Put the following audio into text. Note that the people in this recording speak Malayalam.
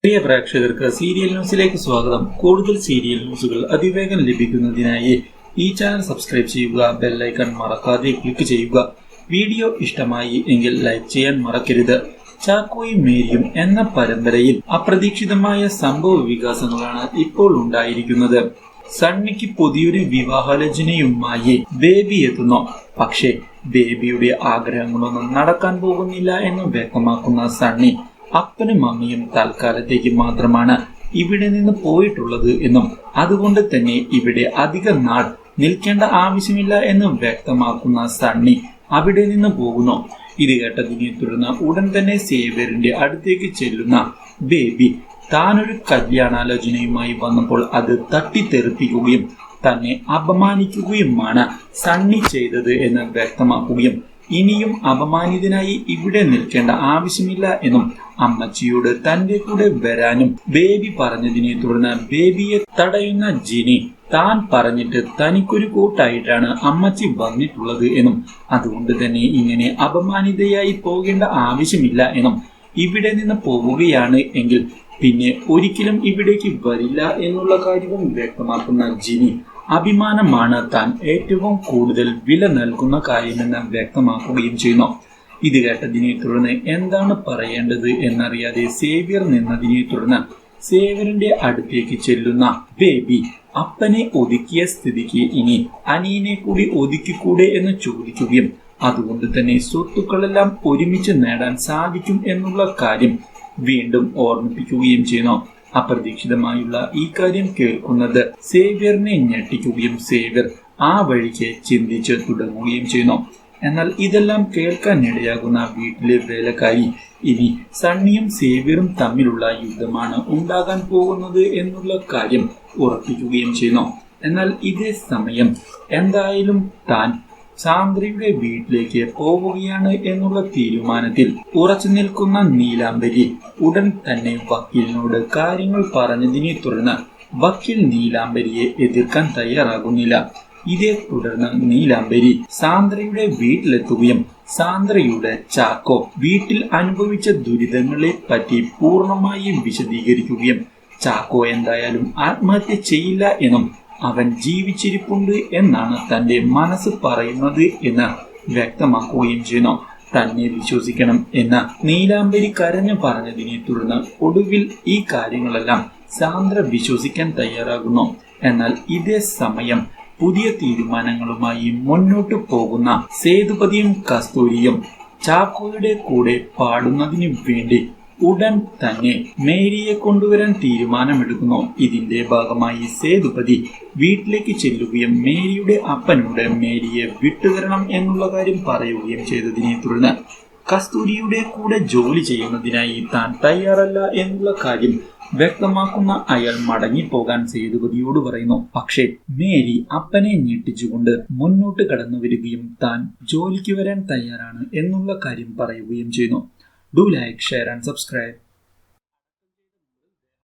പ്രിയ പ്രേക്ഷകർക്ക് സീരിയൽ ന്യൂസിലേക്ക് സ്വാഗതം. കൂടുതൽ സീരിയൽ ന്യൂസുകൾ അതിവേഗം ലഭിക്കുന്നതിനായി ഈ ചാനൽ സബ്സ്ക്രൈബ് ചെയ്യുക, ബെല്ലൈക്കൺ മറക്കാതെ ക്ലിക്ക് ചെയ്യുക. വീഡിയോ ഇഷ്ടമായി എങ്കിൽ ലൈക്ക് ചെയ്യാൻ മറക്കരുത്. ചാക്കോയും മേരിയും എന്ന പരമ്പരയിൽ അപ്രതീക്ഷിതമായ സംഭവ വികാസങ്ങളാണ് ഇപ്പോൾ ഉണ്ടായിരിക്കുന്നത്. സണ്ണിക്ക് പുതിയൊരു വിവാഹാലോചനയുമായി ബേബി എത്തുന്നു. പക്ഷേ ബേബിയുടെ ആഗ്രഹങ്ങളൊന്നും നടക്കാൻ പോകുന്നില്ല എന്ന് വ്യക്തമാക്കുന്ന സണ്ണി അപ്പനും അമ്മയും തൽക്കാലത്തേക്ക് മാത്രമാണ് ഇവിടെ നിന്ന് പോയിട്ടുള്ളത് എന്നും അതുകൊണ്ട് തന്നെ ഇവിടെ അധിക നാൾ നിൽക്കേണ്ട ആവശ്യമില്ല എന്ന് വ്യക്തമാക്കുന്ന സണ്ണി അവിടെ നിന്ന് പോകുന്നു. ഇത് കേട്ടതിനെ തുടർന്ന് ഉടൻ തന്നെ സേവ്യറിന്റെ അടുത്തേക്ക് ചെല്ലുന്ന ബേബി താനൊരു കല്യാണാലോചനയുമായി വന്നപ്പോൾ അത് തട്ടിത്തെറിപ്പിക്കുകയും തന്നെ അപമാനിക്കുകയുമാണ് സണ്ണി ചെയ്തത് എന്ന് വ്യക്തമാക്കുകയും ഇനിയും അപമാനിതനായി ഇവിടെ നിൽക്കേണ്ട ആവശ്യമില്ല എന്നും അമ്മച്ചിയോട് തന്റെ കൂടെ വരാനും ബേബി പറഞ്ഞതിനെ തുടർന്ന് ബേബിയെ തടയുന്ന ജിനി താൻ പറഞ്ഞിട്ട് തനിക്കൊരു കൂട്ടായിട്ടാണ് അമ്മച്ചി വന്നിട്ടുള്ളത് എന്നും അതുകൊണ്ട് തന്നെ ഇങ്ങനെ അപമാനിതയായി പോകേണ്ട ആവശ്യമില്ല എന്നും ഇവിടെ നിന്ന് പോവുകയാണ് എങ്കിൽ പിന്നെ ഒരിക്കലും ഇവിടേക്ക് വരില്ല എന്നുള്ള കാര്യവും വ്യക്തമാക്കുന്ന ജിനി അഭിമാനമാണ് താൻ ഏറ്റവും കൂടുതൽ വില നൽകുന്ന കാര്യമെന്ന് വ്യക്തമാക്കുകയും ചെയ്യുന്നു. ഇത് കേട്ടതിനെ തുടർന്ന് എന്താണ് പറയേണ്ടത് എന്നറിയാതെ സേവ്യർ നിന്നതിനെ തുടർന്ന് സേവ്യറിന്റെ അടുത്തേക്ക് ചെല്ലുന്ന ബേബി അപ്പനെ ഒതുക്കിയ സ്ഥിതിക്ക് ഇനി അനിയനെ കൂടി ഒതുക്കിക്കൂടെ എന്ന് ചോദിക്കുകയും അതുകൊണ്ട് തന്നെ സ്വത്തുക്കളെല്ലാം ഒരുമിച്ച് നേടാൻ സാധിക്കും എന്നുള്ള കാര്യം വീണ്ടും ഓർമ്മിപ്പിക്കുകയും ചെയ്യുന്നു. അപ്രതീക്ഷിതമായുള്ള ഈ കാര്യം കേൾക്കുന്നത് സേവ്യറിനെ ഞെട്ടിക്കുകയും സേവ്യർ ആ വഴിക്ക് ചിന്തിച്ച് തുടങ്ങുകയും ചെയ്യുന്നു. എന്നാൽ ഇതെല്ലാം കേൾക്കാനിടയാകുന്ന വീട്ടിലെ വേലക്കാരി ഇനി സണ്ണിയും സേവ്യറും തമ്മിലുള്ള യുദ്ധമാണ് ഉണ്ടാകാൻ പോകുന്നത് എന്നുള്ള കാര്യം ഉറപ്പിക്കുകയും ചെയ്യുന്നു. എന്നാൽ ഇതേ സമയം എന്തായാലും താൻ സാന്ദ്രയുടെ വീട്ടിലേക്ക് പോവുകയാണ് എന്നുള്ള തീരുമാനത്തിൽ ഉറച്ചു നിൽക്കുന്ന നീലാംബരി ഉടൻ തന്നെ വക്കീലിനോട് കാര്യങ്ങൾ പറഞ്ഞതിനെ തുടർന്ന് വക്കീൽ നീലാംബരിയെ എതിർക്കാൻ തയ്യാറാകുന്നില്ല. ഇതേ തുടർന്ന് നീലാംബരി സാന്ദ്രയുടെ വീട്ടിലെത്തുകയും സാന്ദ്രയുടെ ചാക്കോ വീട്ടിൽ അനുഭവിച്ച ദുരിതങ്ങളെ പറ്റി പൂർണ്ണമായി വിശദീകരിക്കുകയും ചാക്കോ എന്തായാലും ആത്മഹത്യ ചെയ്യില്ല എന്നും അവൻ ജീവിച്ചിരിപ്പുണ്ട് എന്നാണ് തന്റെ മനസ്സ് പറയുന്നത് എന്ന് വ്യക്തമാക്കുകയും ചെയ്യുന്നു. തന്നെ വിശ്വസിക്കണം എന്ന് നീലാംബരി കരഞ്ഞു പറഞ്ഞതിനെ തുടർന്ന് ഒടുവിൽ ഈ കാര്യങ്ങളെല്ലാം സാന്ദ്ര വിശ്വസിക്കാൻ തയ്യാറാകുന്നു. എന്നാൽ ഇതേ സമയം പുതിയ തീരുമാനങ്ങളുമായി മുന്നോട്ടു പോകുന്ന സേതുപതിയും കസ്തൂരിയും ചാക്കോയുടെ കൂടെ പാടുന്നതിന് വേണ്ടി ഉടൻ തന്നെ മേരിയെ കൊണ്ടുവരാൻ തീരുമാനമെടുക്കുന്നു. ഇതിന്റെ ഭാഗമായി സേതുപതി വീട്ടിലേക്ക് ചെല്ലുകയും മേരിയുടെ അപ്പനോട് മേരിയെ വിട്ടുതരണം എന്നുള്ള കാര്യം പറയുകയും ചെയ്തതിനെ തുടർന്ന് കസ്തൂരിയുടെ കൂടെ ജോലി ചെയ്യുന്നതിനായി താൻ തയ്യാറല്ല എന്നുള്ള കാര്യം വ്യക്തമാക്കുന്ന അയാൾ മടങ്ങിപ്പോകാൻ സേതുപതിയോട് പറയുന്നു. പക്ഷേ മേരി അപ്പനെ ഞെട്ടിച്ചുകൊണ്ട് മുന്നോട്ട് കടന്നു വരികയും താൻ ജോലിക്ക് വരാൻ തയ്യാറാണ് എന്നുള്ള കാര്യം പറയുകയും ചെയ്യുന്നു. Do like, share and subscribe.